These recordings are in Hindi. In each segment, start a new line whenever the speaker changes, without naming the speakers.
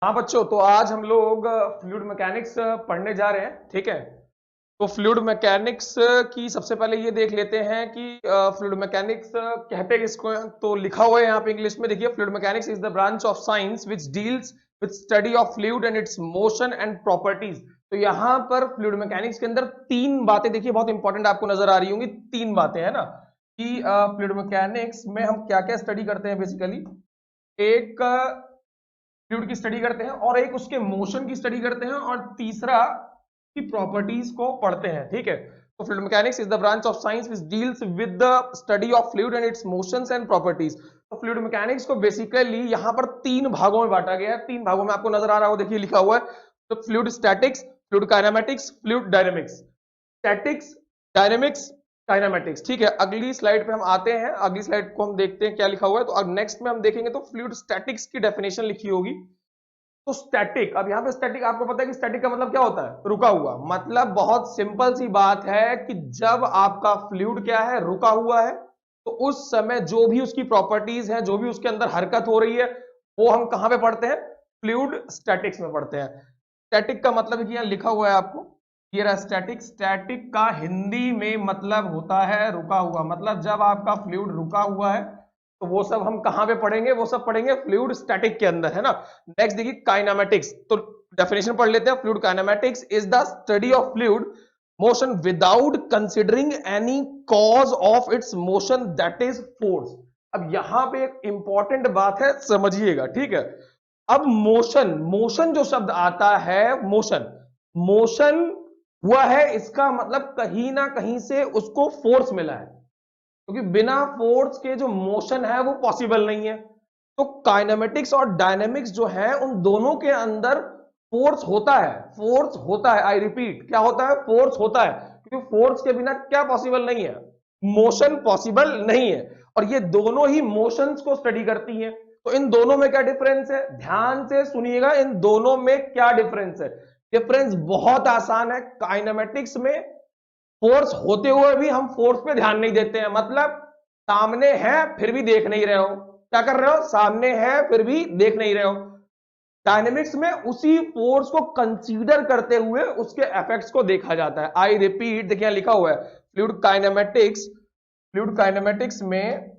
हाँ बच्चों, तो आज हम लोग फ्लूइड मैकेनिक्स पढ़ने जा रहे हैं। ठीक है, तो फ्लूइड मैकेनिक्स की सबसे पहले ये देख लेते हैं कि फ्लूइड मैकेनिक्स कहते किसको हैं। तो लिखा हुआ है यहाँ पे इंग्लिश में, देखिए, fluid mechanics is the branch of science which deals with study of fluid and it's motion and properties. तो यहाँ पर फ्लूइड मैकेनिक्स के अंदर तीन बातें, देखिए, बहुत इंपॉर्टेंट आपको नजर आ रही होंगी। तीन बातें है ना कि फ्लूइड मैकेनिक्स में हम क्या क्या स्टडी करते हैं। बेसिकली एक फ्लूइड की स्टडी करते हैं, और एक उसके मोशन की स्टडी करते हैं, और तीसरा की प्रॉपर्टीज को पढ़ते हैं। ठीक है, तो fluid mechanics is the branch of science which deals with the study of fluid and it's motions and properties. तो फ्लूइड मैकेनिक्स को बेसिकली यहां पर तीन भागों में बांटा गया है। तीन भागों में आपको नजर आ रहा हो, देखिए लिखा हुआ है। तो fluid statics, fluid kinematics, fluid dynamics. Statics, dynamics, kinematics. ठीक है, अगली स्लाइड पे हम आते हैं। अगली स्लाइड को हम देखते हैं क्या लिखा हुआ है। तो अब नेक्स्ट में हम देखेंगे तो फ्लूइड स्टैटिक्स की डेफिनेशन लिखी होगी। तो स्टैटिक, अब यहां पे स्टैटिक आपको पता है कि स्टैटिक का मतलब क्या होता है? रुका हुआ। मतलब बहुत सिंपल सी बात है कि जब आपका फ्लूइड क्या है, रुका हुआ है, तो उस समय जो भी उसकी प्रॉपर्टीज हैं, जो भी उसके अंदर हरकत हो रही है, वो हम कहां पे पढ़ते हैं? फ्लूइड स्टैटिक्स में पढ़ते हैं। स्टैटिक का मतलब कि यहां लिखा हुआ है आपको, ये रहा स्टैटिक। स्टैटिक का हिंदी में मतलब होता है रुका हुआ। मतलब जब आपका फ्लूइड रुका हुआ है तो वो सब हम कहां पे पढ़ेंगे? वो सब पढ़ेंगे फ्लूइड स्टैटिक के अंदर, है ना। नेक्स्ट देखिए काइनेमेटिक्स। तो डेफिनेशन पढ़ लेते हैं। Fluid kinematics is the study of fluid motion without considering any cause of its motion, that is force. अब यहां पे एक इंपॉर्टेंट बात है, समझिएगा। ठीक है, अब मोशन, मोशन जो शब्द आता है, मोशन, मोशन हुआ है, इसका मतलब कहीं ना कहीं से उसको फोर्स मिला है, क्योंकि बिना फोर्स के जो मोशन है वो पॉसिबल नहीं है। तो काइनेमेटिक्स और डायनेमिक्स जो है, उन दोनों के अंदर फोर्स होता है। फोर्स होता है, आई रिपीट, क्या होता है? फोर्स होता है, क्योंकि फोर्स के बिना क्या पॉसिबल नहीं है? मोशन पॉसिबल नहीं है। और ये दोनों ही मोशंस को स्टडी करती हैं। तो इन दोनों में क्या डिफरेंस है? ध्यान से सुनिएगा, इन दोनों में क्या डिफरेंस है। डिफरेंस बहुत आसान है। काइनेमेटिक्स में फोर्स होते हुए भी हम फोर्स पे ध्यान नहीं देते हैं। मतलब सामने है फिर भी देख नहीं रहे हो। क्या कर रहे हो? सामने है फिर भी देख नहीं रहे हो। डायनेमिक्स में उसी फोर्स को कंसीडर करते हुए उसके इफेक्ट्स को देखा जाता है। आई रिपीट, देखिए लिखा हुआ है फ्लूइड काइनेमेटिक्स, फ्लूइड काइनेमेटिक्स में,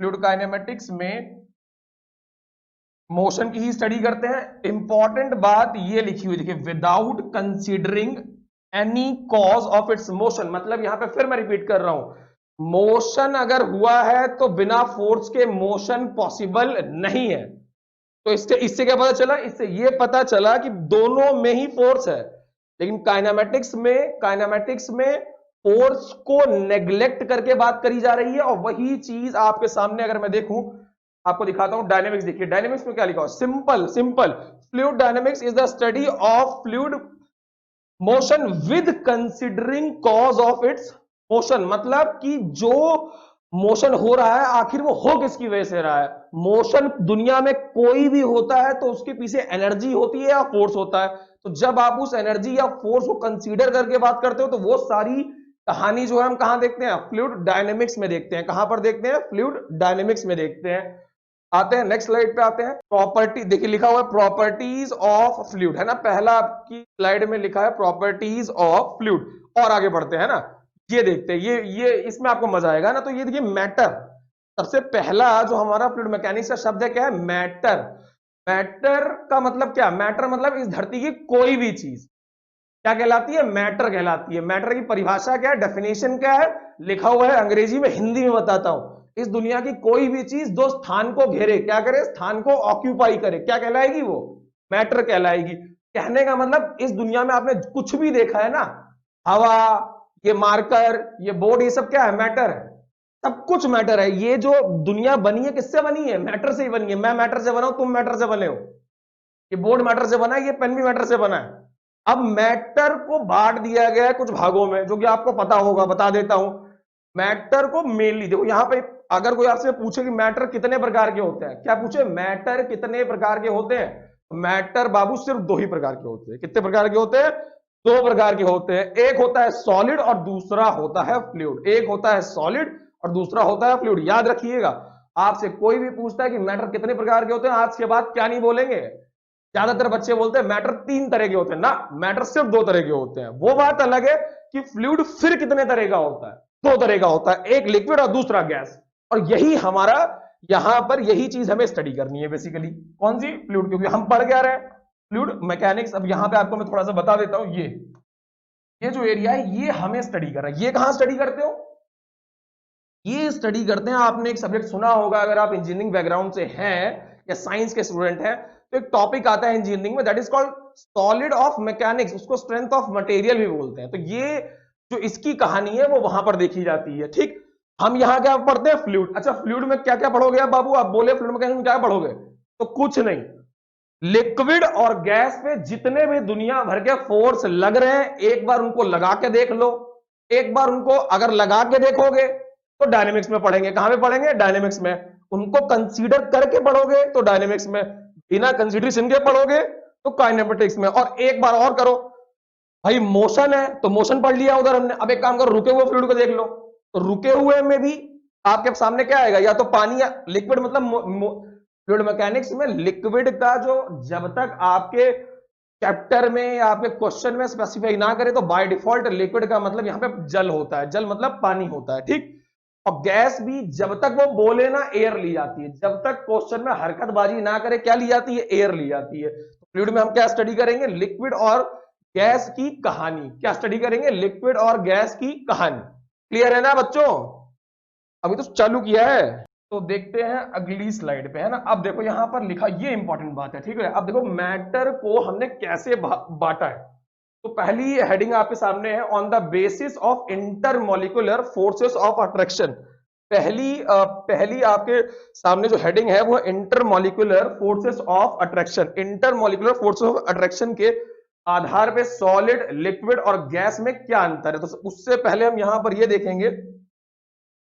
फ्लूइड काइनेमेटिक्स में मोशन की ही स्टडी करते हैं। इंपॉर्टेंट बात ये लिखी हुई देखिए, without considering any cause of its motion. मतलब यहां पे फिर मैं रिपीट कर रहा हूं, मोशन अगर हुआ है तो बिना फोर्स के मोशन पॉसिबल नहीं है। तो इससे इससे क्या पता चला? इससे ये पता चला कि दोनों में ही फोर्स है। लेकिन काइनेमेटिक्स में, काइनेमेटिक्स में फोर्स को नेग्लेक्ट करके बात करी जा रही है। और वही चीज आपके सामने अगर मैं देखूं, आपको दिखाता हूं डायनेमिक्स। देखिए डायनेमिक्स में क्या लिखा हो, simple simple, fluid dynamics is the study of fluid motion with considering cause of its motion. मतलब कि जो मोशन हो रहा है, आखिर वो हो किसकी वजह से रहा है। मोशन दुनिया में कोई भी होता है तो उसके पीछे एनर्जी होती है या फोर्स होता है। तो जब आप उस एनर्जी या फोर्स को कंसीडर करके बात करते हो, तो वो सारी कहानी जो है हम कहां देखते हैं? फ्लूइड डायनेमिक्स में देखते हैं। कहां पर देखते हैं? फ्लूइड डायनेमिक्स में देखते हैं। आते हैं नेक्स्ट स्लाइड पे, आते हैं प्रॉपर्टी। देखिए लिखा हुआ है प्रॉपर्टीज ऑफ फ्लूइड, है ना। पहला आपकी स्लाइड में लिखा है प्रॉपर्टीज ऑफ फ्लूइड। और आगे बढ़ते हैं ना, ये देखते हैं, ये इसमें आपको मजा आएगा ना। तो ये देखिए मैटर, सबसे पहला जो हमारा फ्लूइड मैकेनिक्स का शब्द है क्या है? मैटर। मैटर का मतलब क्या? मैटर मतलब इस धरती की कोई भी चीज क्या कहलाती है? मैटर कहलाती है। मैटर की परिभाषा क्या है? डेफिनेशन क्या है? लिखा हुआ है अंग्रेजी में, हिंदी में बताता हूं। इस दुनिया की कोई भी चीज जो स्थान को घेरे, क्या करे? स्थान को ऑक्यूपाई करे, क्या कहलाएगी? वो मैटर कहलाएगी। कहने का मतलब इस दुनिया में आपने कुछ भी देखा है ना, हवा, ये मार्कर, ये बोर्ड, ये सब क्या है? मैटर है। सब कुछ मैटर है। ये जो दुनिया बनी है किससे बनी है? मैटर से ही बनी है। मैं मैटर से बना हूं, तुम मैटर से बने हो। ये बोर्ड मैटर से बना है, ये पेन भी मैटर से बना है। अब मैटर को बांट दिया गया है कुछ भागों में, जो कि आपको पता होगा, बता देता हूं। मैटर को मेनली देखो, यहां पे अगर कोई आपसे पूछे कि मैटर कितने प्रकार के होते हैं, क्या पूछे? मैटर कितने प्रकार के होते हैं? मैटर बाबू सिर्फ दो ही प्रकार के होते हैं। कितने प्रकार के होते हैं? दो प्रकार के होते हैं। एक होता है सॉलिड और दूसरा होता है फ्लूइड। एक होता है सॉलिड और दूसरा होता है फ्लूइड। याद रखिएगा, आपसे कोई भी पूछता है कि मैटर कितने प्रकार के होते हैं, आज के बाद क्या नहीं बोलेंगे? ज्यादातर बच्चे बोलते हैं मैटर 3 तरह के होते हैं ना, मैटर सिर्फ 2 तरह के होते हैं। वो बात अलग है कि फ्लूइड फिर कितने तरह का होता है, 2 तरह का होता है, एक लिक्विड और दूसरा गैस। और यही हमारा यहां पर यही चीज हमें स्टडी करनी है बेसिकली, कौन सी, फ्लूइड, क्योंकि हम पढ़ क्या रहे हैं, फ्लूइड मैकेनिक्स। अब यहां पे आपको मैं थोड़ा सा बता देता हूं, ये जो एरिया है ये हमें स्टडी कर रहा है। ये कहां स्टडी करते हो, ये स्टडी करते हैं, आपने एक सब्जेक्ट सुना होगा अगर आप इंजीनियरिंग बैकग्राउंड से हैं या साइंस के स्टूडेंट हैं, तो एक टॉपिक आता है इंजीनियरिंग में, that is called solid of mechanics, उसको स्ट्रेंथ ऑफ मटेरियल भी बोलते हैं। तो ये जो इसकी कहानी है वो वहां पर देखी जाती है। ठीक, हम यहां क्या पढ़ते हैं, फ्लूइड। अच्छा, फ्लूइड में क्या क्या पढ़ोगे आप बाबू, आप बोले फ्लूइड मैकेनिक्स में क्या पढ़ोगे, तो कुछ नहीं, लिक्विड और गैस पे जितने भी दुनिया भर के फोर्स लग रहे हैं, एक बार उनको लगा के देख लो। एक बार उनको अगर लगा के देखोगे तो डायनेमिक्स में पढ़ेंगे। कहां पे पढ़ेंगे, डायनेमिक्स में। उनको कंसीडर करके पढ़ोगे तो डायनेमिक्स में, बिना कंसीडरेशन के पढ़ोगे तो काइनेमेटिक्स में। और एक बार और करो भाई, मोशन है तो मोशन पढ़ लिया उधर हमने, अब एक काम करो, रुके हुए फ्लूइड को देख लो, तो रुके हुए में भी आपके सामने क्या आएगा, या तो पानी या लिक्विड। मतलब फ्लूइड मैकेनिक्स में लिक्विड का जो जब तक आपके चैप्टर में या आपके क्वेश्चन में स्पेसिफाई ना करे, तो बाय डिफॉल्ट लिक्विड का मतलब यहां पे जल होता है, जल मतलब पानी होता है। ठीक, और गैस भी जब तक वो बोले ना एयर ली जाती है, जब तक क्वेश्चन में हरकतबाजी ना करे क्या ली जाती है, एयर ली जाती है। तो फ्लूइड में हम क्या स्टडी करेंगे, लिक्विड और गैस की कहानी। क्या स्टडी करेंगे, लिक्विड और गैस की कहानी। क्लियर है ना बच्चों, अभी तो चालू किया है। तो देखते हैं अगली स्लाइड पे, है ना। अब देखो यहां पर लिखा, ये इंपॉर्टेंट बात है, ठीक है। अब देखो मैटर को हमने कैसे बांटा है। तो पहली हेडिंग आपके सामने है, on the basis of intermolecular forces of attraction. पहली आपके सामने जो हेडिंग है वो intermolecular forces of attraction. Intermolecular forces of attraction के आधार पे सॉलिड, लिक्विड और गैस में क्या अंतर है। तो उससे पहले हम यहां पर ये देखेंगे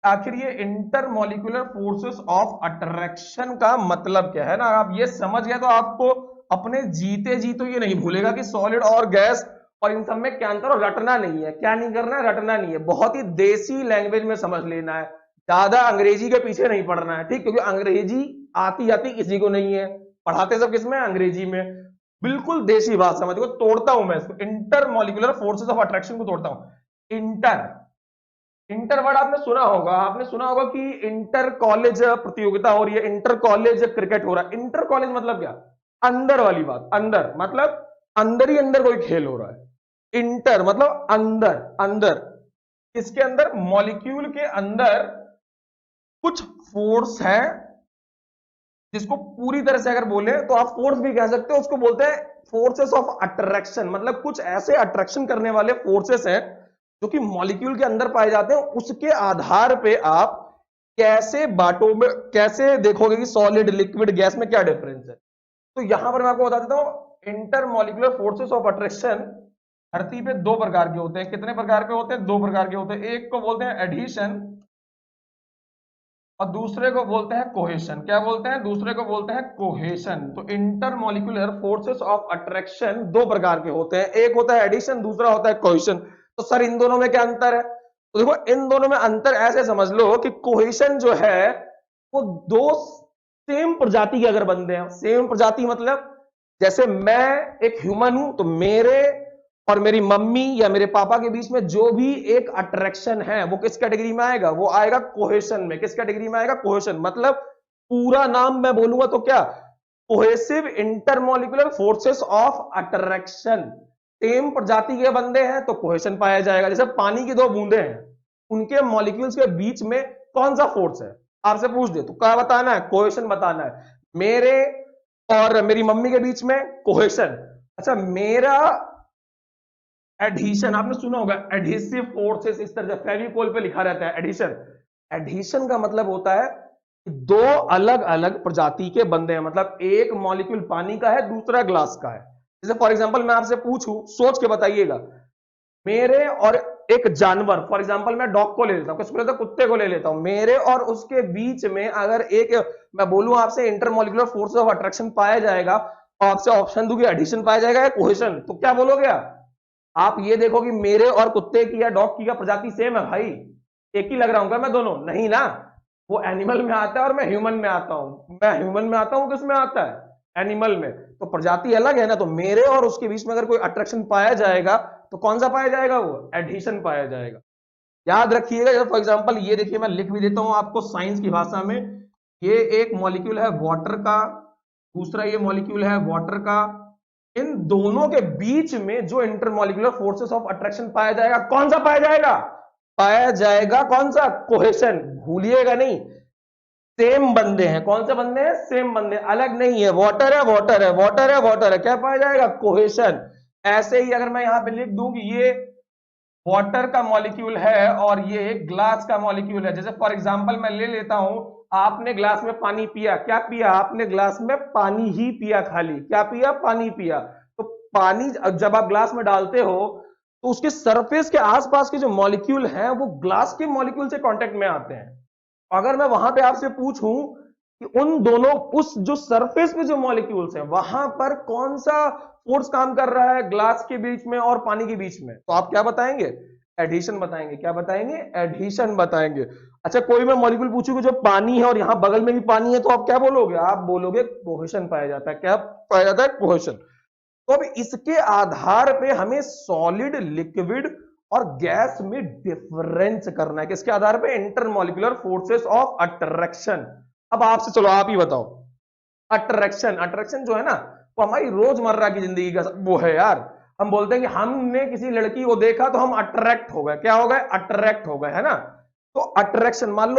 आखिर ये इंटरमोलिकुलर फोर्सेस ऑफ अट्रैक्शन का मतलब क्या है ना। आप ये समझ गए तो आपको अपने जीते जी तो ये नहीं भूलेगा कि सॉलिड और गैस और इन सब में क्या अंतर, और रटना नहीं है। क्या नहीं करना है, रटना नहीं है, बहुत ही देसी लैंग्वेज में समझ लेना है, ज्यादा अंग्रेजी के पीछे नहीं पढ़ना है। ठीक, क्योंकि अंग्रेजी आती जाती किसी को नहीं है, पढ़ाते सब किसमें, अंग्रेजी में। बिल्कुल देसी बात समझ को, तोड़ता हूं मैं इसको, इंटरमोलिकुलर फोर्सेस ऑफ अट्रैक्शन को तोड़ता हूं। इंटर वर्ड आपने सुना होगा, कि इंटर कॉलेज प्रतियोगिता हो रही है, इंटर कॉलेज क्रिकेट हो रहा है। इंटर कॉलेज मतलब क्या, अंदर वाली बात, अंदर मतलब अंदर ही अंदर कोई खेल हो रहा है। इंटर मतलब अंदर, अंदर इसके अंदर, मॉलिक्यूल के अंदर कुछ फोर्स है, जिसको पूरी तरह से अगर बोले तो आप फोर्स भी कह सकते हो, उसको बोलते हैं फोर्सेस ऑफ अट्रैक्शन। मतलब कुछ ऐसे अट्रैक्शन करने वाले फोर्सेस हैं जो कि मॉलिक्यूल के अंदर पाए जाते हैं। उसके आधार पे आप कैसे बांटोगे, कैसे देखोगे कि सॉलिड, लिक्विड, गैस में क्या डिफरेंस है। तो यहां पर मैं आपको बता देता हूं, इंटरमॉलिक्यूलर फोर्सेस ऑफ अट्रैक्शन धरती पे 2 प्रकार के होते हैं। कितने प्रकार के होते हैं, 2 प्रकार के होते हैं। एक को बोलते हैं एडहीशन और दूसरे को बोलते हैं कोहेशन। क्या बोलते हैं, दूसरे को बोलते हैं कोहेशन। तो इंटरमॉलिक्यूलर फोर्सेस ऑफ अट्रैक्शन 2 प्रकार के होते हैं, एक होता है एडिशन, दूसरा होता है कोहेशन। तो सर इन दोनों में क्या अंतर है, तो देखो इन दोनों में अंतर ऐसे समझ लो कि कोहेशन जो है वो 2 सेम प्रजाति के अगर बंदे हैं, सेम प्रजाति मतलब जैसे मैं एक ह्यूमन हूं, तो मेरे और मेरी मम्मी या मेरे पापा के बीच में जो भी एक अट्रैक्शन है वो किस कैटेगरी में आएगा, वो आएगा कोहेशन में। किस कैटेगरी में आएगा, कोहेशन। मतलब पूरा नाम मैं बोलूंगा तो क्या, cohesive intermolecular forces of attraction. Same प्रजाति के बंदे हैं तो कोहेशन पाया जाएगा। जैसे पानी की 2 बूंदे हैं, उनके मॉलिक्यूल्स के बीच में कौन सा फोर्स है, आपसे पूछ दे तो क्या बताना है, कोहेशन बताना है। मेरे और मेरी मम्मी के बीच में कोहेशन। अच्छा, मेरा एडहीशन, आपने सुना होगा एडहेसिव फोर्सेस, इस तरह से फेविकोल पे लिखा रहता है एडहीशन। एडहीशन का मतलब होता है कि 2 अलग अलग प्रजाति के बंदे हैं, मतलब एक मॉलिक्यूल पानी का है, दूसरा ग्लास का है। जैसे फॉर एग्जांपल मैं आपसे पूछूं, सोच के बताइएगा, मेरे और एक जानवर, फॉर एग्जांपल मैं डॉग को ले लेता हूं, किसको लेता हूं, कुत्ते को ले लेता हूं। मेरे और उसके बीच में अगर एक, मैं बोलूं आपसे इंटरमॉलिक्यूलर फोर्स ऑफ अट्रैक्शन पाया जाएगा, और आपसे ऑप्शन दूं कि एडिशन पाया जाएगा या कोहेशन, तो क्या बोलोगे आप ये देखो कि मेरे और कुत्ते की या डॉग की का प्रजाति सेम है भाई, एक ही लग रहा हूं क्या मैं दोनों, नहीं ना। वो एनिमल में आता है और मैं ह्यूमन में आता हूं, मैं ह्यूमन में आता हूं, किस में आता है, एनिमल में, तो प्रजाति अलग है ना, तो मेरे और उसके बीच में अगर कोई अट्रैक्शन पाया जाएगा तो कौन सा पाया जाएगा, वो एडहेशन पाया जाएगा। याद रखिएगा, जैसे फॉर एग्जांपल ये देखिए, मैं लिख भी देता हूं आपको साइंस की भाषा में, ये एक मॉलिक्यूल है वाटर का, दूसरा ये मॉलिक्यूल है वाटर का, इन दोनों के बीच में जो इंटरमॉलिक्यूलर फोर्सेस ऑफ अट्रैक्शन पाया जाएगा, कौन सा पाया जाएगा, पाया जाएगा कौन सा, कोहेशन। भूलिएगा नहीं, सेम बंदे हैं, कौन से बंदे हैं, सेम बंदे, अलग नहीं है, वाटर है वाटर है वाटर है वाटर है, क्या पाया जाएगा, कोहेशन। ऐसे ही अगर मैं यहां पे लिख दूं कि ये वाटर का मॉलिक्यूल है और ये ग्लास का मॉलिक्यूल है, जैसे फॉर एग्जांपल मैं ले लेता हूं, आपने ग्लास में पानी पिया, क्या पिया आपने, ग्लास में पानी ही पिया, खाली क्या पिया, पानी पिया। तो पानी जब आप ग्लास में डालते हो तो उसके सरफेस के आसपास के जो मॉलिक्यूल हैं वो ग्लास के मॉलिक्यूल से कांटेक्ट में आते हैं। अगर मैं वहां पे आपसे पूछूं कि उन दोनों, उस जो सरफेस पे जो मॉलिक्यूल्स हैं वहां पर कौन सा फोर्स काम कर रहा है ग्लास के बीच में और पानी के बीच में, तो आप क्या बताएंगे, एडिशन बताएंगे। क्या बताएंगे, एडिशन बताएंगे। अच्छा, कोई मैं मॉलिक्यूल पूछूंगा जो पानी है और यहां बगल में भी पानी है, तो आप क्या बोलोगे, आप बोलोगे कोहेशन पाया जाता है। क्या पाया जाता है, कोहेशन। तो अब इसके आधार पे हमें सॉलिड, लिक्विड और गैस में डिफरेंस करना है, किसके आधार पे, इंटरमॉलिक्यूलर फोर्सेस ऑफ अट्रैक्शन। अब आपसे, चलो आप ही बताओ, अट्रैक्शन, अट्रैक्शन जो है ना वो हमारी रोजमर्रा की जिंदगी का वो है यार। हम बोलते हैं कि हमने किसी लड़की को देखा तो हम अट्रैक्ट हो गए, क्या हो गए, अट्रैक्ट हो गए, है ना। तो अट्रैक्शन, मान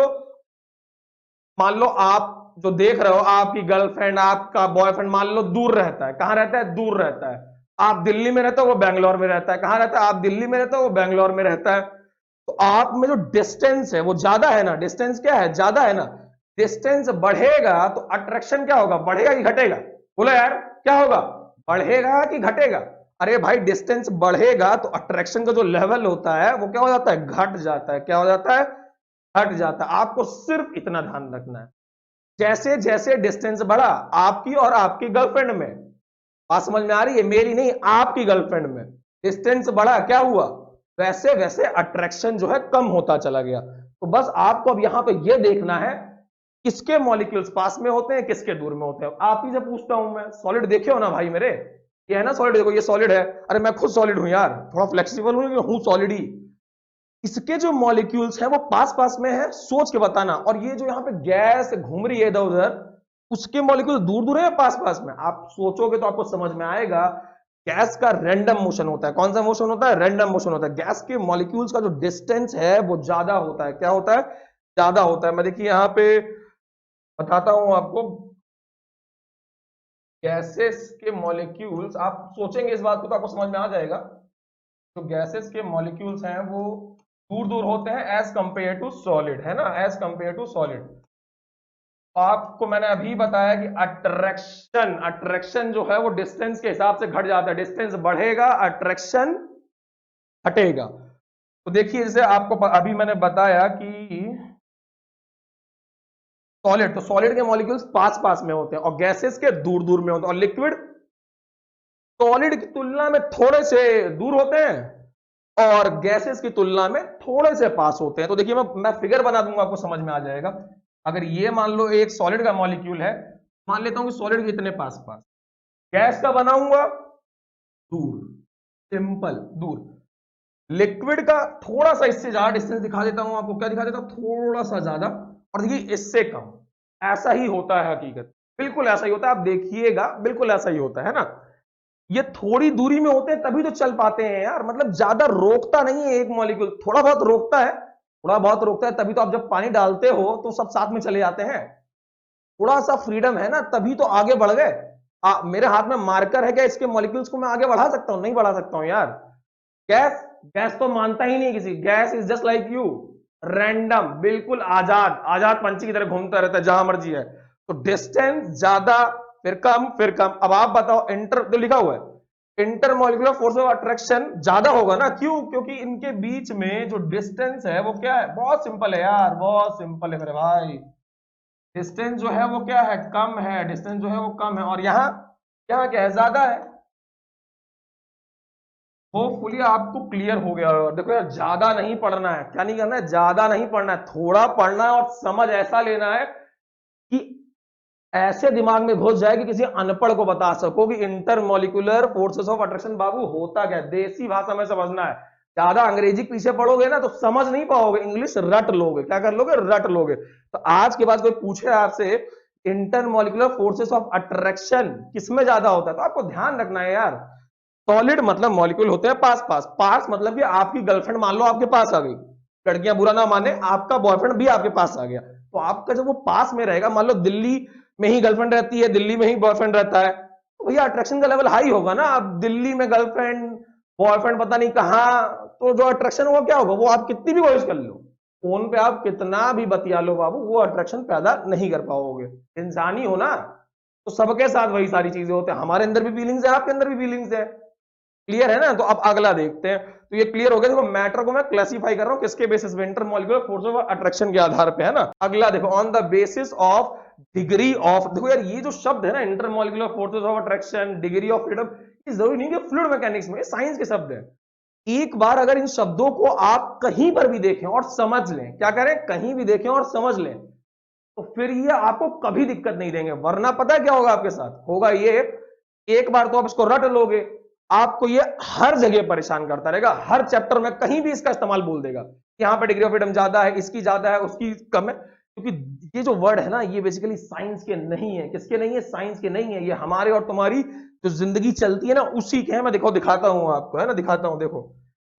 लो आप जो देख रहे हो, आपकी गर्लफ्रेंड, आपका बॉयफ्रेंड मान लो दूर रहता है, कहां रहता है, दूर रहता है। आप दिल्ली में रहते हो, वो बैंगलोर में रहता है, कहां रहता है, आप दिल्ली में रहते हो, वो बैंगलोर में रहता है। तो आप में जो डिस्टेंस है वो ज्यादा है ना, डिस्टेंस क्या है, ज्यादा है ना। डिस्टेंस बढ़ेगा तो अट्रैक्शन क्या होगा, बढ़ेगा कि घटेगा, बोलो यार, क्या होगा, बढ़ेगा कि घटेगा। अरे भाई, डिस्टेंस बढ़ेगा तो अट्रैक्शन का जो लेवल होता है वो क्या हो जाता है, घट जाता है। क्या हो जाता है, घट जाता है। आपको सिर्फ इतना ध्यान रखना है, जैसे जैसे डिस्टेंस बढ़ा आपकी और आपकी गर्लफ्रेंड में, बात समझ में आ रही है, मेरी नहीं, आपकी गर्लफ्रेंड में डिस्टेंस बढ़ा, क्या हुआ, वैसे वैसे अट्रैक्शन जो है कम होता चला गया। तो बस आपको अब यहां पे यह देखना है किसके मॉलिक्यूल्स पास में होते हैं, किसके दूर में होते हैं। आप ही से पूछता हूं मैं, सॉलिड देखे हो ना भाई मेरे, ये है ना सॉलिड, देखो ये सॉलिड है, अरे मैं खुद सॉलिड हूं यार, थोड़ा फ्लेक्सिबल हूं सॉलिड ही। इसके जो मॉलिक्यूल्स हैं वो पास पास में है, सोच के बताना। और ये जो यहाँ पे गैस घूम रही है इधर उधर, उसके मॉलिक्यूल दूर दूर है या पास पास में, आप सोचोगे तो आपको समझ में आएगा। गैस का रैंडम मोशन होता है, कौन सा मोशन होता है, रैंडम मोशन होता है। गैस के मॉलिक्यूल्स का जो डिस्टेंस है वो ज्यादा होता है, क्या होता है, ज्यादा होता है। मैं देखिए यहाँ पे बताता हूं आपको, गैसेस के मॉलिक्यूल्स, आप सोचेंगे इस बात को तो आपको समझ में आ जाएगा। तो गैसेस के मॉलिक्यूल्स हैं वो दूर दूर होते हैं एज कंपेयर टू सॉलिड, है ना, एज कंपेयर टू सॉलिड। आपको मैंने अभी बताया कि अट्रैक्शन, अट्रैक्शन जो है वो डिस्टेंस के हिसाब से घट जाता है, डिस्टेंस बढ़ेगा अट्रैक्शन हटेगा। तो देखिए, जैसे आपको अभी मैंने बताया कि सॉलिड, तो सॉलिड के मॉलिक्यूल्स पास पास में होते हैं और गैसेस के दूर दूर में होते हैं, और लिक्विड सॉलिड की तुलना में थोड़े से दूर होते हैं और गैसेस की तुलना में थोड़े से पास होते हैं। तो देखिए, मैं फिगर बना दूंगा, आपको समझ में आ जाएगा। अगर ये मान लो एक सॉलिड का मॉलिक्यूल है, मान लेता हूं कि सॉलिड के इतने पास पास, गैस का बनाऊंगा दूर, सिंपल दूर। लिक्विड का थोड़ा सा इससे ज्यादा डिस्टेंस दिखा देता हूं आपको, क्या दिखा देता हूं, थोड़ा सा ज्यादा, और देखिए इससे कम। ऐसा ही होता है हकीकत, बिल्कुल ऐसा ही होता है, आप देखिएगा बिल्कुल ऐसा ही होता है ना। ये थोड़ी दूरी में होते हैं तभी तो चल पाते हैं यार, मतलब ज्यादा रोकता नहीं है एक मॉलिक्यूल, थोड़ा बहुत रोकता है, थोड़ा बहुत रोकता है, तभी तो आप जब पानी डालते हो तो सब साथ में चले जाते हैं। थोड़ा सा फ्रीडम है ना, तभी तो आगे बढ़ गए। मेरे हाथ में मार्कर है, क्या इसके मॉलिक्यूल्स को मैं आगे बढ़ा सकता हूं, नहीं बढ़ा सकता हूं यार। गैस, गैस तो मानता ही नहीं किसी, gas is just like you, random, बिल्कुल आजाद, आजाद पंछी की तरह घूमता रहता है जहां मर्जी है। तो डिस्टेंस ज्यादा, फिर कम, फिर कम। अब आप बताओ, इंटर तो लिखा हुआ है, इंटरमॉलिक्यूलर फोर्स ऑफ अट्रैक्शन ज्यादा होगा ना, क्यों, क्योंकि इनके बीच में जो डिस्टेंस है वो क्या है, बहुत सिंपल है यार, बहुत सिंपल है मेरे भाई। डिस्टेंस जो है वो क्या है, कम है, डिस्टेंस जो है वो कम है, और यहां यहां क्या है, ज्यादा है। होपफुली आपको क्लियर हो गया होगा। देखो यार, ज्यादा नहीं पढ़ना है, क्या नहीं करना है, ज्यादा नहीं पढ़ना है, थोड़ा पढ़ना है और समझ ऐसा लेना है कि ऐसे दिमाग में घुस जाए कि किसी अनपढ़ को बता सको कि इंटरमोलिकुलर फोर्सेस ऑफ अट्रैक्शन बाबू होता क्या है, देसी भाषा में समझना है। ज्यादा अंग्रेजी पीछे पढ़ोगे ना तो समझ नहीं पाओगे, इंग्लिश रट लोगे। क्या कर लोगे? रट लोगे। तो आज के बाद कोई पूछे आपसे इंटरमोलिकुलर फोर्सेस ऑफ अट्रैक्शन किसमें ज्यादा होता है, तो आपको ध्यान रखना है यार, सॉलिड मतलब मॉलिक्यूल होते हैं पास पास। पास मतलब कि आपकी गर्लफ्रेंड मान लो आपके पास आ गई, लड़कियां बुरा ना माने, आपका बॉयफ्रेंड भी आपके पास आ गया, तो आपका जब वो पास में रहेगा, मान लो दिल्ली में ही गर्लफ्रेंड रहती है, दिल्ली में ही बॉयफ्रेंड रहता है, तो भैया अट्रैक्शन का लेवल हाई होगा ना। अब दिल्ली में गर्लफ्रेंड बॉयफ्रेंड पता नहीं कहाँ, तो जो अट्रैक्शन होगा क्या होगा, वो आप कितनी भी कोशिश कर लो, फोन पे आप कितना भी बतिया लो बाबू, वो अट्रैक्शन पैदा नहीं कर पाओगे। इंसानी हो ना, तो सबके साथ वही सारी चीजें होते हैं, हमारे अंदर भी फीलिंग्स है, आपके अंदर भी फीलिंग्स है। क्लियर है ना? तो अब अगला देखते हैं। तो ये क्लियर हो गया, देखो मैटर को मैं क्लासिफाई कर रहा हूं किसके बेसिस पे, इंटरमॉलिक्यूलर फोर्स ऑफ अट्रैक्शन के आधार पे, है ना। अगला देखो, on the basis of degree of, देखो यार ये जो शब्द है ना intermolecular forces of attraction, degree of freedom, ये जरूरी नहीं कि फ्लूइड मैकेनिक्स में, साइंस के शब्द है। एक बार अगर इन शब्दों को आप कहीं पर भी देखें और समझ लें, क्या करें, कहीं भी देखें और समझ लें, तो फिर ये आपको कभी दिक्कत नहीं देंगे। वरना पता है क्या होगा आपके साथ, होगा ये, एक बार तो आप इसको रट लोगे, आपको ये हर जगह परेशान करता रहेगा, हर चैप्टर में कहीं भी इसका इस्तेमाल बोल देगा, यहां पे डिग्री ऑफ फ्रीडम ज्यादा है, इसकी ज्यादा है, उसकी कम है। क्योंकि ये जो वर्ड है ना, ये बेसिकली साइंस के नहीं है। किसके नहीं है? साइंस के नहीं है। ये हमारे और तुम्हारी जो जिंदगी चलती है ना, उसी के है। मैं देखो दिखाता हूं आपको, है ना, दिखाता हूं। देखो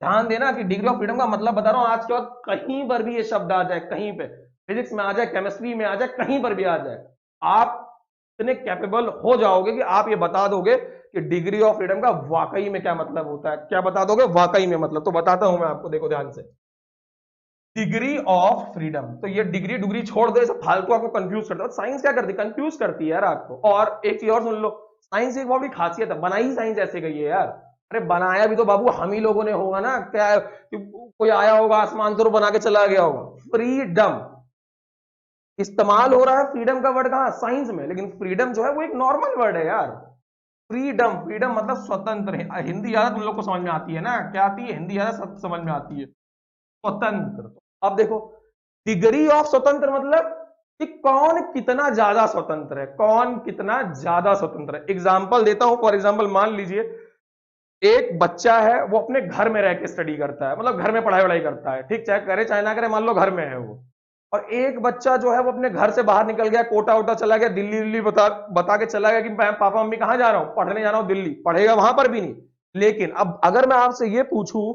ध्यान देना कि डिग्री ऑफ फ्रीडम का मतलब बता रहा हूं, आज के बाद कहीं पर भी ये शब्द आ जाए, कहीं पे फिजिक्स में आ जाए, केमिस्ट्री में आ जाए, कहीं पर भी आ जाए, आप इतने कैपेबल हो जाओगे कि आप ये बता दोगे कि डिग्री ऑफ फ्रीडम का वाकई में क्या मतलब होता है। क्या बता दोगे? वाकई में मतलब। तो बताता हूं मैं आपको, देखो ध्यान से। डिग्री ऑफ फ्रीडम, तो ये डिग्री डिग्री छोड़ दो, सब फालतू आपको कंफ्यूज करता है। साइंस क्या करती है? कंफ्यूज करती है यार आपको। और एक चीज और सुन लो, साइंस एक बहुत बड़ी खासियत है, बनाई ही साइंस ऐसे गई है यार। अरे बनाया भी तो बाबू हम ही लोगों ने होगा ना, क्या कोई आया होगा आसमान से बना के चला गया होगा? फ्रीडम इस्तेमाल हो रहा है, फ्रीडम का वर्ड कहां? साइंस में। लेकिन फ्रीडम जो है वो एक नॉर्मल वर्ड है यार। फ्रीडम, फ्रीडम मतलब स्वतंत्र है। हिंदी ज्यादा तुम लोग को समझ में आती है ना, क्या आती है? हिंदी ज्यादा समझ में आती है, स्वतंत्र। अब देखो, डिग्री ऑफ स्वतंत्र मतलब कि कौन कितना ज्यादा स्वतंत्र है, कौन कितना ज्यादा स्वतंत्र है। एग्जाम्पल देता हूं, फॉर एग्जाम्पल मान लीजिए एक बच्चा है, वो अपने घर में रह के स्टडी करता है, मतलब घर में पढ़ाई वढ़ाई करता है, ठीक, चाहे करे चाहे ना करे, मान लो घर में है वो। और एक बच्चा जो है वो अपने घर से बाहर निकल गया, कोटा वोटा चला गया, दिल्ली दिल्ली बता के चला गया कि पापा मम्मी कहां जा रहा हूं, पढ़ने जा रहा हूं दिल्ली, पढ़ेगा वहां पर भी नहीं। लेकिन अब अगर मैं आपसे ये पूछूं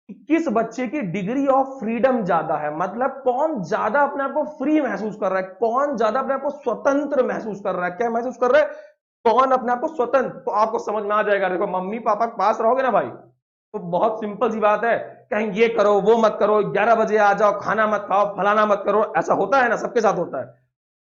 कि किस बच्चे की डिग्री ऑफ फ्रीडम ज्यादा है, मतलब कौन ज्यादा अपने आप को फ्री महसूस कर रहा है, कौन ज्यादा अपने आप को स्वतंत्र महसूस कर रहा है, क्या महसूस कर रहा है, कौन अपने आप को स्वतंत्र, तो आपको समझ में आ जाएगा। देखो मम्मी पापा के पास रहोगे ना भाई, तो बहुत सिंपल सी बात है, कहीं ये करो वो मत करो, 11 बजे आ जाओ, खाना मत खाओ, फलाना मत करो, ऐसा होता है ना, सबके साथ होता है।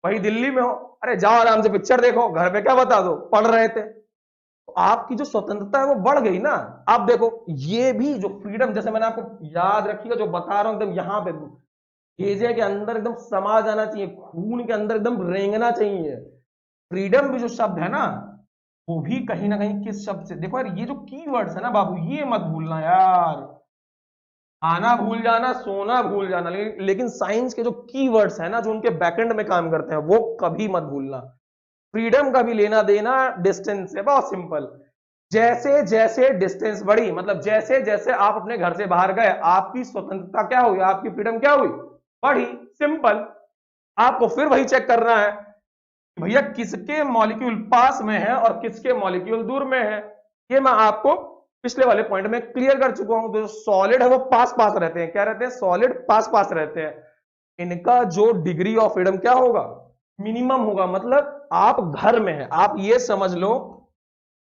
वही दिल्ली में हो, अरे जाओ आराम से पिक्चर देखो, घर पे क्या बता दो, पढ़ रहे थे, तो आपकी जो स्वतंत्रता है वो बढ़ गई ना। आप देखो ये भी जो फ्रीडम, जैसे मैंने आपको याद रखिएगा जो बता रहा हूं, एकदम यहां पे भेजे के अंदर एकदम समा जाना चाहिए, खून के अंदर एकदम रेंगना चाहिए। फ्रीडम भी जो शब्द है ना, वो भी कहीं ना कहीं किस शब्द से, देखो यार ये जो कीवर्ड्स है ना बाबू, ये मत भूलना यार। खाना भूल जाना, सोना भूल जाना, लेकिन साइंस के जो कीवर्ड्स है ना, जो उनके बैकएंड में काम करते हैं, वो कभी मत भूलना। फ्रीडम का भी लेना देना डिस्टेंस से, बहुत सिंपल। जैसे जैसे डिस्टेंस बढ़ी, मतलब जैसे जैसे आप अपने घर से बाहर गए, आपकी स्वतंत्रता क्या हुई, आपकी फ्रीडम क्या हुई, बढ़ी। सिंपल। आपको फिर वही चेक करना है भैया किसके मॉलिक्यूल पास में है और किसके मॉलिक्यूल दूर में है। ये मैं आपको पिछले वाले पॉइंट में क्लियर कर चुका हूं। जो सॉलिड है वो पास पास रहते हैं, क्या रहते हैं, सॉलिड पास पास रहते हैं। इनका जो डिग्री ऑफ फ्रीडम क्या होगा, मिनिमम होगा। मतलब आप घर में है, आप ये समझ लो,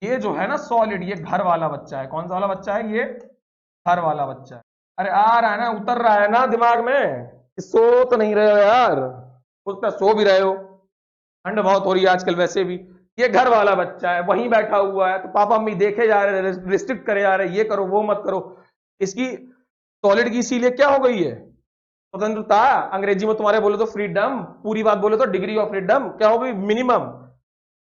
ये जो है ना सॉलिड, ये घर वाला बच्चा है। कौन सा वाला बच्चा है? ये घर वाला बच्चा है। अरे आ रहा है ना, उतर रहा है ना दिमाग में, सो तो नहीं रहे हो यार, उसका सो भी रहे हो, ठंड बहुत हो रही है आजकल वैसे भी। ये घर वाला बच्चा है, वहीं बैठा हुआ है, तो पापा मम्मी देखे जा रहे हैं, रिस्ट्रिक्ट करे जा रहे हैं, ये करो वो मत करो। इसकी सॉलिड की इसीलिए क्या हो गई है, स्वतंत्रता। अंग्रेजी में तुम्हारे बोले तो फ्रीडम, पूरी बात बोले तो डिग्री ऑफ फ्रीडम क्या हो गई, मिनिमम,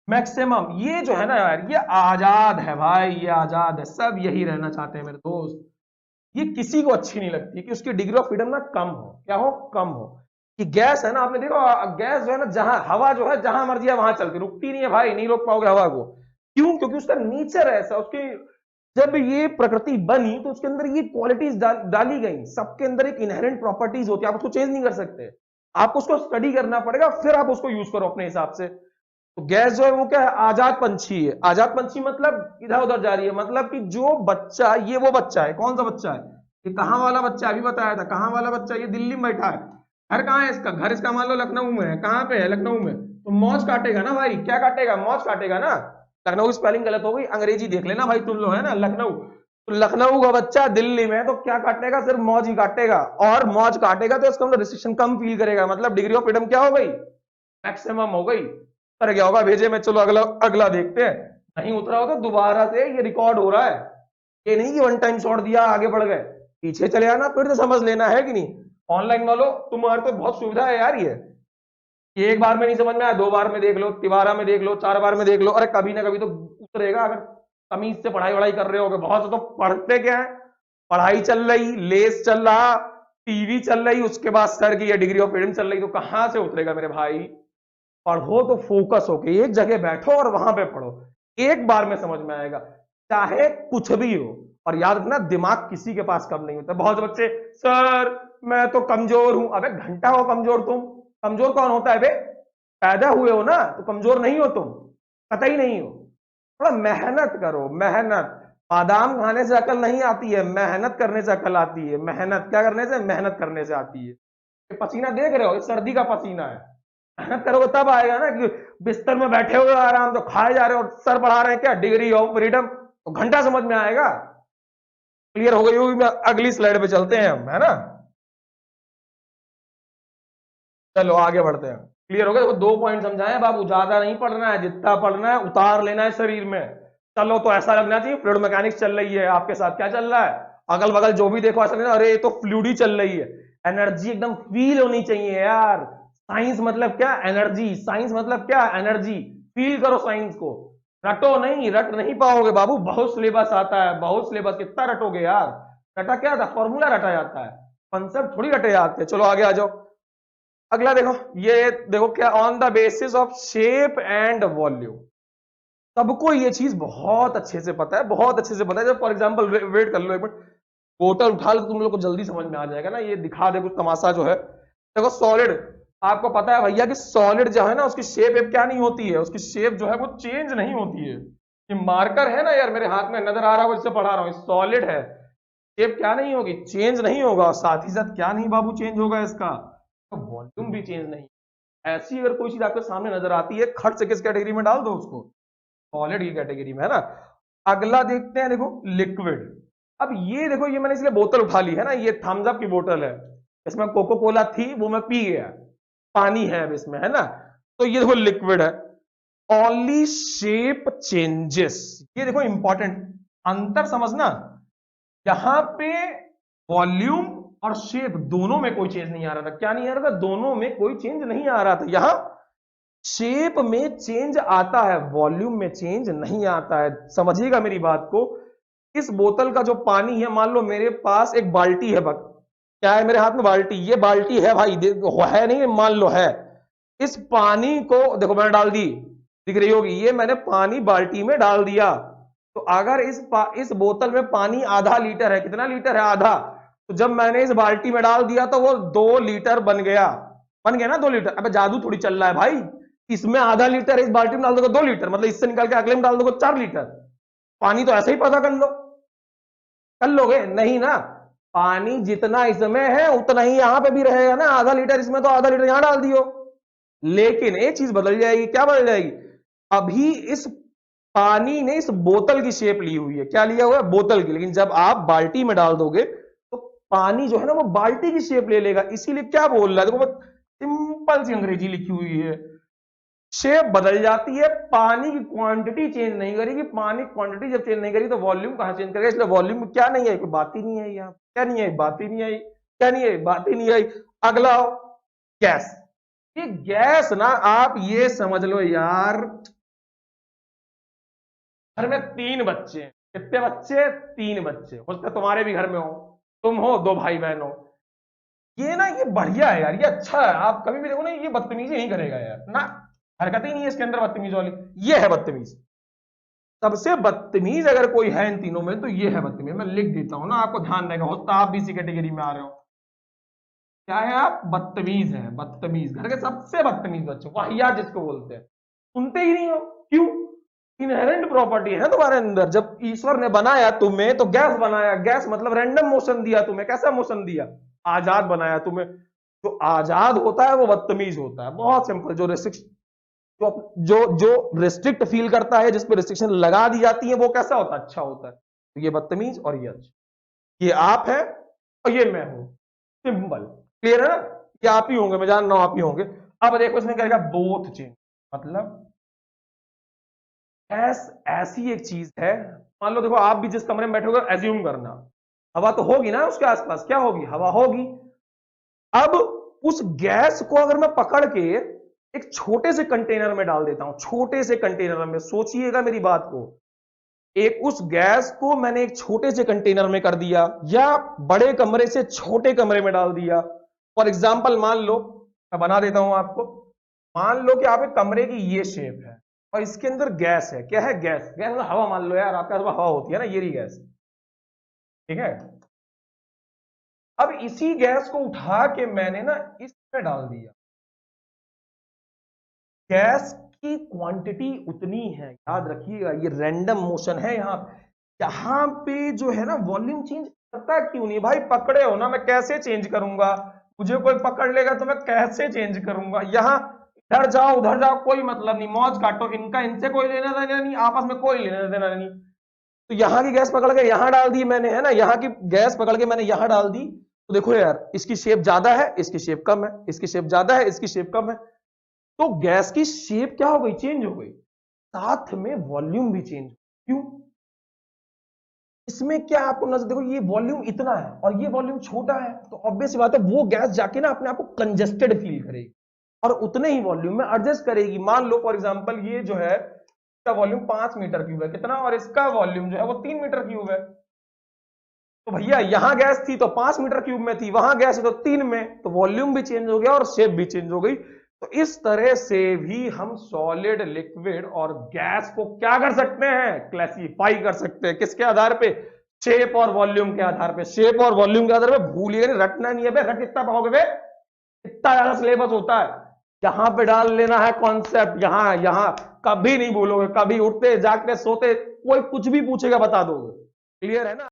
मैक्सिमम। ये जो है ना यार, ये आजाद है भाई, ये आजाद है, सब यही रहना चाहते हैं मेरे दोस्त। ये किसी को अच्छी नहीं लगती कि उसकी डिग्री ऑफ फ्रीडम ना कम हो, क्या हो, कम हो। कि गैस है ना, आपने देखा गैस जो है ना, जहां हवा जो है जहां मर्जी है वहां चलती, रुकती नहीं है भाई, नहीं रोक पाओगे हवा को। क्यों? क्योंकि उसका नेचर ऐसा, उसकी जब ये प्रकृति बनी तो उसके अंदर ये क्वालिटीज डाली गई, सबके अंदर एक इनहेरेंट प्रॉपर्टीज होती है, आप उसको चेंज नहीं कर सकते, आपको उसको स्टडी करना पड़ेगा, फिर आप उसको यूज करो अपने हिसाब से। तो गैस जो है वो क्या है? आजाद पंछी है। आजाद पंछी मतलब इधर उधर जा रही है, मतलब कि जो बच्चा, ये वो बच्चा है, कौन सा बच्चा है ये? कहां वाला बच्चा? अभी बताया था कहां वाला बच्चा, ये दिल्ली में बैठा है। घर कहाँ है इसका? घर इसका मान लो लखनऊ में है। कहां पे है? लखनऊ में। तो मौज काटेगा ना भाई, क्या काटेगा? मौज काटेगा ना। लखनऊ स्पेलिंग गलत हो गई, अंग्रेजी देख लेना भाई, तुम लोग है ना लखनऊ, तो लखनऊ का बच्चा दिल्ली में है तो क्या काटेगा? सिर्फ मौज ही काटेगा, और मौज काटेगा तो इसका मतलब रिस्ट्रिक्शन कम फील करेगा, मतलब डिग्री ऑफ फ्रीडम क्या हो गई? मैक्सिमम हो गई। उतर गया होगा भेजे में, चलो अगला अगला देखते हैं। नहीं उतरा हो तो दोबारा से ये रिकॉर्ड हो रहा है, ये नहीं कि वन टाइम शॉट दिया आगे बढ़ गए, पीछे चले आना फिर से समझ लेना, है कि नहीं? ऑनलाइन वालों तुम्हारे तो बहुत सुविधा है यार, ये एक बार में नहीं समझ में आया, 2 बार में देख लो, तिबारा में देख लो, 4 बार में देख लो, अरे कभी ना कभी तो उतरेगा, अगर तमीज से पढ़ाई वढ़ाई कर रहे हो। बहुत से तो पढ़ते क्या है, पढ़ाई चल रही, लेस चल रहा, टीवी चल रही, उसके बाद सर की ये डिग्री ऑफ फ्रीडम चल रही, तो कहां से उतरेगा मेरे भाई? पढ़ो तो फोकस होके एक जगह बैठो और वहां पे पढ़ो, एक बार में समझ में आएगा, चाहे कुछ भी हो। और याद रखना, दिमाग किसी के पास कम नहीं होता। बहुत बच्चे, सर मैं तो कमजोर हूं। अबे घंटा हो कमजोर तुम? कमजोर कौन होता है बे? पैदा हुए हो ना, तो कमजोर नहीं हो तुम, कतई नहीं हो। थोड़ा मेहनत करो, मेहनत। बादाम खाने से अकल नहीं आती है, मेहनत करने से अकल आती है। मेहनत क्या करने से? मेहनत करने से आती है। ये पसीना देख रहे हो, ये सर्दी का पसीना है, मेहनत करोगे तब आएगा ना। कि बिस्तर में बैठे हुए आराम तो खाए जा रहे हो और सर पढ़ा रहे हैं क्या, डिग्री ऑफ फ्रीडम, तो घंटा समझ में आएगा। क्लियर हो गई होगी? अगली स्लाइड पे चलते हैं हम, है ना। चलो आगे बढ़ते हैं। क्लियर हो गया? देखो 2 पॉइंट समझाए बाबू, ज्यादा नहीं पढ़ना है, जितना पढ़ना है उतार लेना है शरीर में। चलो तो ऐसा लगना चाहिए फ्लूइड मैकेनिक्स चल रही है आपके साथ। क्या चल रहा है? अगल बगल जो भी देखो ऐसा लगना, अरे ये तो फ्लूइड ही चल रही है। एनर्जी एकदम फील होनी चाहिए यार। साइंस मतलब क्या? एनर्जी। साइंस मतलब क्या? एनर्जी। फील करो साइंस को, रटो नहीं, रट नहीं पाओगे बाबू, बहुत सिलेबस आता है, बहुत सिलेबस, कितना रटोगे यार? रटा क्या था? फॉर्मूला रटा जाता है, कंसेप्ट थोड़ी रटे जाते हैं। चलो आगे आ जाओ। अगला देखो, ये देखो क्या, on the basis of shape and volume. सबको ये चीज बहुत अच्छे से पता है, बहुत अच्छे से पता है। जब फॉर एग्जांपल वेट कर लो एक मिनट, बोतल उठा लो तो तुम लोग को जल्दी समझ में आ जाएगा ना। ये दिखा दे कुछ तमाशा जो है। देखो सॉलिड, आपको पता है भैया कि सॉलिड जो है ना, उसकी शेप क्या नहीं होती है, उसकी शेप जो है वो चेंज नहीं होती है। ये मार्कर है ना यार, मेरे हाथ में नजर आ रहा है, जिससे पढ़ा रहा हूं, सॉलिड है, शेप क्या नहीं होगी? चेंज नहीं होगा। साथ ही साथ क्या नहीं बाबू चेंज होगा इसका? तो वॉल्यूम भी चेंज नहीं। ऐसी अगर कोई चीज आपके सामने नजर आती है, खट से किस कैटेगरी में डाल दो उसको? सॉलिड की कैटेगरी में, है ना। अगला देखते हैं, देखो लिक्विड। अब ये देखो, ये मैंने इसलिए बोतल उठा ली है ना, ये थम्स अप की बोतल है, इसमें कोको कोला थी, वो मैं पी गया, पानी है अब इसमें, है ना। तो ये देखो लिक्विड है। ओनली शेप चेंजेस, ये देखो इंपॉर्टेंट अंतर समझना। यहां पे वॉल्यूम और शेप दोनों में कोई चेंज नहीं आ रहा था। क्या नहीं आ रहा था? दोनों में कोई चेंज नहीं आ रहा था। यहां शेप में चेंज आता है, वॉल्यूम में चेंज नहीं आता है। समझिएगा मेरी बात को। इस बोतल का जो पानी है, मान लो मेरे पास एक बाल्टी है, बक क्या है मेरे हाथ में? बाल्टी। ये बाल्टी है भाई, है नहीं, मान लो है। इस पानी को देखो मैंने डाल दी, दिख रही होगी, ये मैंने पानी बाल्टी में डाल दिया। तो अगर इस बोतल में पानी आधा लीटर है, कितना लीटर है? आधा। तो जब मैंने इस बाल्टी में डाल दिया तो वो 2 लीटर बन गया। बन गया ना 2 लीटर। अब जादू थोड़ी चल रहा है भाई, इसमें आधा लीटर, इस बाल्टी में डाल दोगे 2 लीटर, मतलब इससे निकाल के अगले में डाल दोगे 4 लीटर। पानी तो ऐसे ही पता कर लो, कर लोगे नहीं ना। पानी जितना इसमें है उतना ही यहां पे भी रहेगा ना, आधा लीटर इसमें तो आधा लीटर यहां डाल दियो। लेकिन एक चीज बदल जाएगी। क्या बदल जाएगी? अभी इस पानी ने इस बोतल की शेप ली हुई है। क्या लिया हुआ है? बोतल की। लेकिन जब आप बाल्टी में डाल दोगे तो पानी जो है ना वो बाल्टी की शेप ले लेगा। इसीलिए क्या बोल रहा है, देखो सिंपल सी अंग्रेजी लिखी हुई है, शेप बदल जाती है, पानी की क्वांटिटी चेंज नहीं करेगी। पानी क्वांटिटी जब चेंज नहीं करेगी तो वॉल्यूम कहां चेंज करेगा? इसलिए वॉल्यूम में क्या नहीं है, कोई बात ही नहीं है यहाँ। क्या नहीं है? बात ही नहीं आई। क्या नहीं है? बात ही नहीं आई। अगला गैस। ये गैस ना, आप ये समझ लो यार, घर में 3 बच्चे हैं। कितने बच्चे? 3 बच्चे। हो सकता है तुम्हारे भी घर में हो, तुम हो 2 भाई बहन हो। ये ना ये बढ़िया है यार, ये अच्छा है। आप कभी भी देखो ना, ये बदतमीजी नहीं करेगा यार ना, हरकत ही नहीं है इसके अंदर बदतमीज वाली। ये है बदतमीज, सबसे बदतमीज अगर कोई है इन तीनों में तो ये है बदतमीज। मैं लिख देता हूं ना, आपको ध्यान रहेगा, होता आप भी इसी कैटेगरी में आ रहे हो। क्या है आप? बदतमीज है, बदतमीज, घर के सबसे बदतमीज बच्चे, वाहियात जिसको बोलते हैं। सुनते ही नहीं हो, क्यों? इनहेरेंट प्रॉपर्टी है तुम्हारे अंदर। जब ईश्वर ने बनाया तुम्हें तो गैस बनाया, गैस मतलब रैंडम मोशन दिया तुम्हें। कैसा मोशन दिया? आजाद बनाया तुम्हें। जो आजाद होता है वो बदतमीज होता है, बहुत सिंपल। जो रिस्ट्रिक्ट जो जो जो रिस्ट्रिक्ट फील करता है, जिस पर रिस्ट्रिक्शन लगा दी जाती है, वो कैसा होता है? अच्छा होता है। तो ये बदतमीज और ये अच्छा, ये आप है और ये मैं हूं, सिंपल। क्लियर है ना? ये आप ही होंगे, मैं जान रहा हूं आप ही होंगे। अब देखो इसमें कहेगा बोथ चेंज, मतलब ऐसी एक चीज है, मान लो देखो आप भी जिस कमरे में बैठोगे, एज्यूम करना हवा तो होगी ना उसके आसपास, क्या होगी? हवा होगी। अब उस गैस को अगर मैं पकड़ के एक छोटे से कंटेनर में डाल देता हूं, छोटे से कंटेनर में, सोचिएगा मेरी बात को, एक उस गैस को मैंने एक छोटे से कंटेनर में कर दिया या बड़े कमरे से छोटे कमरे में डाल दिया। फॉर एग्जाम्पल मान लो, मैं बना देता हूं आपको, मान लो कि आप एक कमरे की ये शेप है और इसके अंदर गैस है। क्या है? गैस। गैस मतलब हवा, मान लो यार आपके पास हवा होती है ना, ये रही गैस, ठीक है। अब इसी गैस को उठा के मैंने ना इसमें डाल दिया। गैस की क्वांटिटी उतनी है, याद रखिएगा, ये रैंडम मोशन है। यहां पे जो है ना वॉल्यूम चेंज करता क्यों नहीं भाई? पकड़े हो ना, मैं कैसे चेंज करूंगा? मुझे कोई पकड़ लेगा तो मैं कैसे चेंज करूंगा? यहां इधर जाओ उधर जाओ कोई मतलब नहीं, मौज काटो, इनका इनसे कोई लेना देना नहीं, आपस में कोई लेना देना नहीं। तो यहां की गैस पकड़ के यहां डाल दी मैंने, है ना, यहां की गैस पकड़ के मैंने यहां डाल दी। तो देखो यार, इसकी शेप ज्यादा है, इसकी शेप कम है, इसकी शेप ज्यादा है, इसकी शेप कम है। तो गैस की शेप क्या हो गई? चेंज हो गई, साथ में वॉल्यूम भी चेंज। क्यों? इसमें क्या आपको नजर, देखो ये वॉल्यूम इतना है और ये वॉल्यूम छोटा है, तो ऑब्वियस बात है वो गैस जाके ना अपने आप को कंजेस्टेड फील करेगी और उतने ही वॉल्यूम में एडजस्ट करेगी। मान लो फॉर एग्जांपल ये जो है, इसका वॉल्यूम 5 मीटर क्यूब है, कितना, और इसका वॉल्यूम जो है वो 3 मीटर क्यूब है। तो भैया यहां गैस थी तो 5 मीटर क्यूब में थी, वहां गैस है तो 3 में, तो वॉल्यूम भी चेंज हो गया और शेप भी चेंज हो गई। तो इस तरह से भी हम सॉलिड, लिक्विड और गैस को क्या कर सकते हैं? क्लासिफाई कर सकते हैं। किसके आधार पे? शेप और वॉल्यूम के आधार पे। शेप और वॉल्यूम के आधार पे। भूलिए नहीं, रटना नहीं है बे, रट कितना पाओगे बे, इतना ज्यादा सिलेबस होता है। यहां पे डाल लेना है कॉन्सेप्ट, यहां यहां कभी नहीं भूलोगे, कभी उठते जागते सोते कोई कुछ भी पूछेगा बता दोगे। क्लियर है ना?